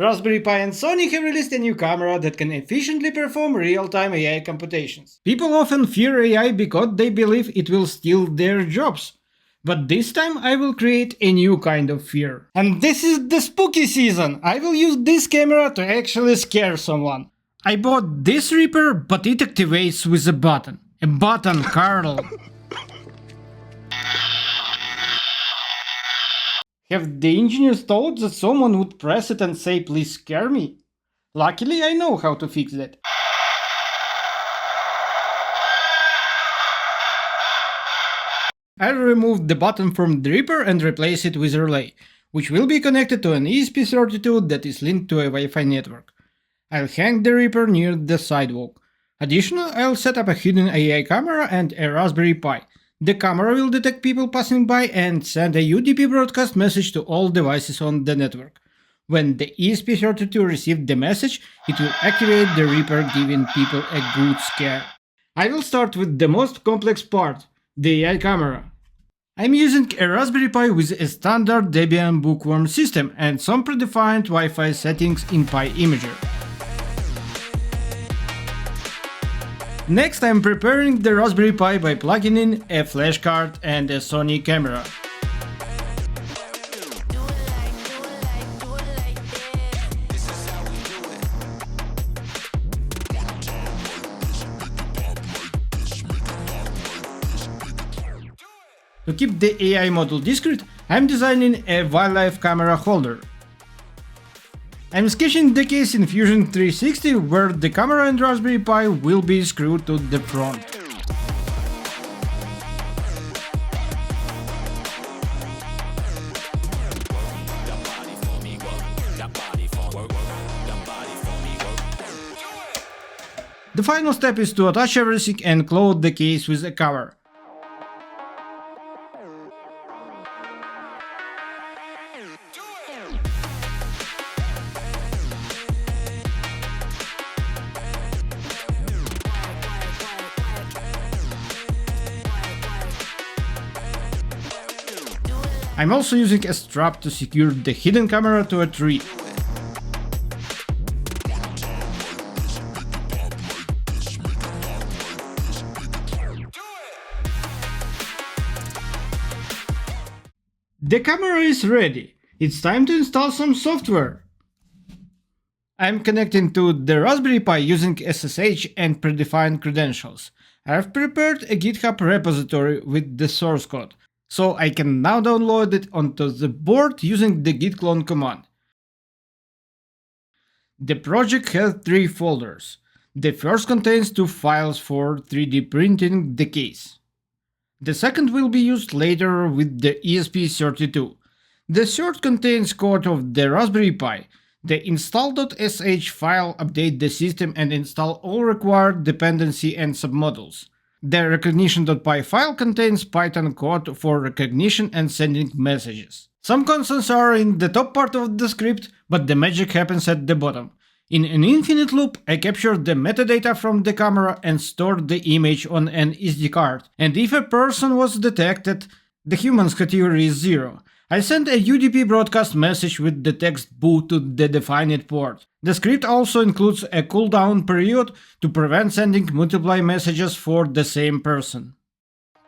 Raspberry Pi and Sony have released a new camera that can efficiently perform real-time AI computations. People often fear AI because they believe it will steal their jobs. But this time I will create a new kind of fear. And this is the spooky season! I will use this camera to actually scare someone. I bought this Reaper, but it activates with a button. A button, Carl! Have the engineers thought that someone would press it and say please scare me? Luckily I know how to fix that. I removed the button from the Reaper and replace it with a relay, which will be connected to an ESP32 that is linked to a Wi-Fi network. I'll hang the Reaper near the sidewalk. Additionally, I'll set up a hidden AI camera and a Raspberry Pi. The camera will detect people passing by and send a UDP broadcast message to all devices on the network. When the ESP32 receives the message, it will activate the Reaper, giving people a good scare. I will start with the most complex part, the AI camera. I'm using a Raspberry Pi with a standard Debian bookworm system and some predefined Wi-Fi settings in Pi Imager. Next, I'm preparing the Raspberry Pi by plugging in a flash card and a Sony camera. To keep the AI model discrete, I'm designing a wildlife camera holder. I'm sketching the case in Fusion 360 where the camera and Raspberry Pi will be screwed to the front. The final step is to attach everything and close the case with a cover. I'm also using a strap to secure the hidden camera to a tree. The camera is ready. It's time to install some software. I'm connecting to the Raspberry Pi using SSH and predefined credentials. I've prepared a GitHub repository with the source code, so I can now download it onto the board using the git clone command. The project has 3 folders. The first contains 2 files for 3D printing the case. The second will be used later with the ESP32. The third contains code of the Raspberry Pi. The install.sh file updates the system and install all required dependency and submodules. The recognition.py file contains Python code for recognition and sending messages. Some constants are in the top part of the script, but the magic happens at the bottom. In an infinite loop, I capture the metadata from the camera and store the image on an SD card. And if a person was detected, the human's category is 0. I send a UDP broadcast message with the text boo to the defined port. The script also includes a cooldown period to prevent sending multiple messages for the same person.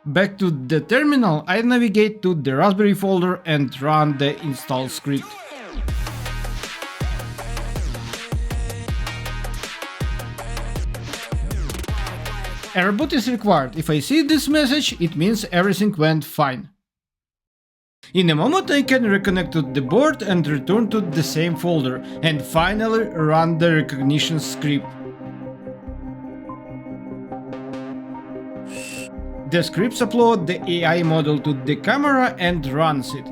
Back to the terminal, I navigate to the Raspberry folder and run the install script. A reboot is required. If I see this message, it means everything went fine. In a moment I can reconnect to the board and return to the same folder, and finally run the recognition script. The scripts upload the AI model to the camera and runs it.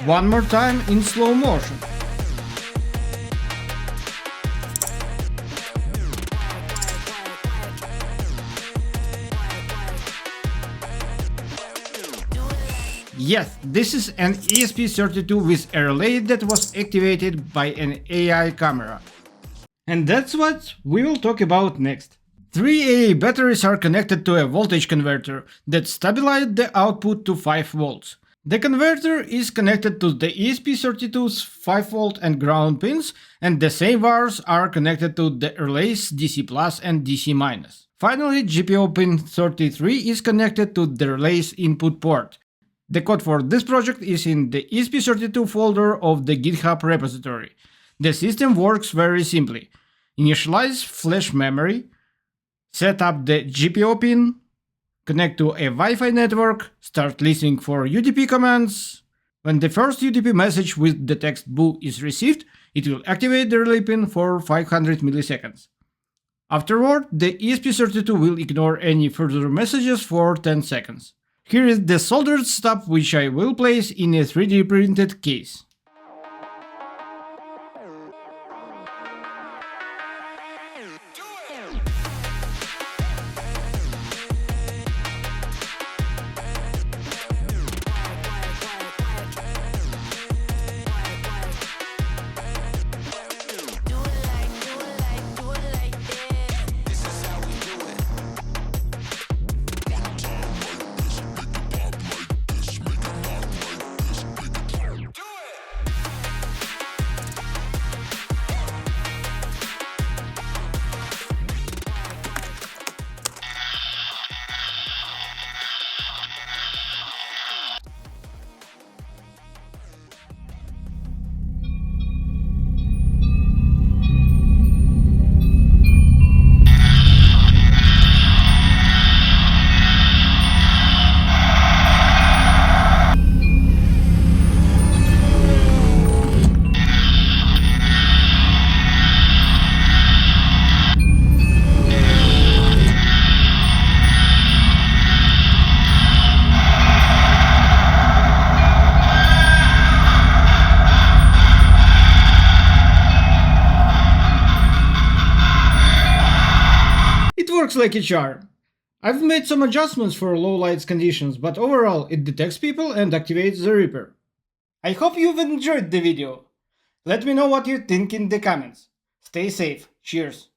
One more time in slow motion. Yes, this is an ESP32 with a relay that was activated by an AI camera. And that's what we will talk about next. Three AA batteries are connected to a voltage converter that stabilizes the output to 5 volts. The converter is connected to the ESP32's 5V and ground pins, and the same wires are connected to the relays DC plus and DC minus. Finally, GPIO pin 33 is connected to the relay's input port. The code for this project is in the ESP32 folder of the GitHub repository. The system works very simply. Initialize flash memory, set up the GPIO pin, connect to a Wi-Fi network, start listening for UDP commands. When the first UDP message with the text "boo" is received, it will activate the relay pin for 500 milliseconds. Afterward, the ESP32 will ignore any further messages for 10 seconds. Here is the soldered stub which I will place in a 3D printed case. Works like a charm. I've made some adjustments for low lights conditions, but overall it detects people and activates the Reaper. I hope you've enjoyed the video. Let me know what you think in the comments. Stay safe. Cheers.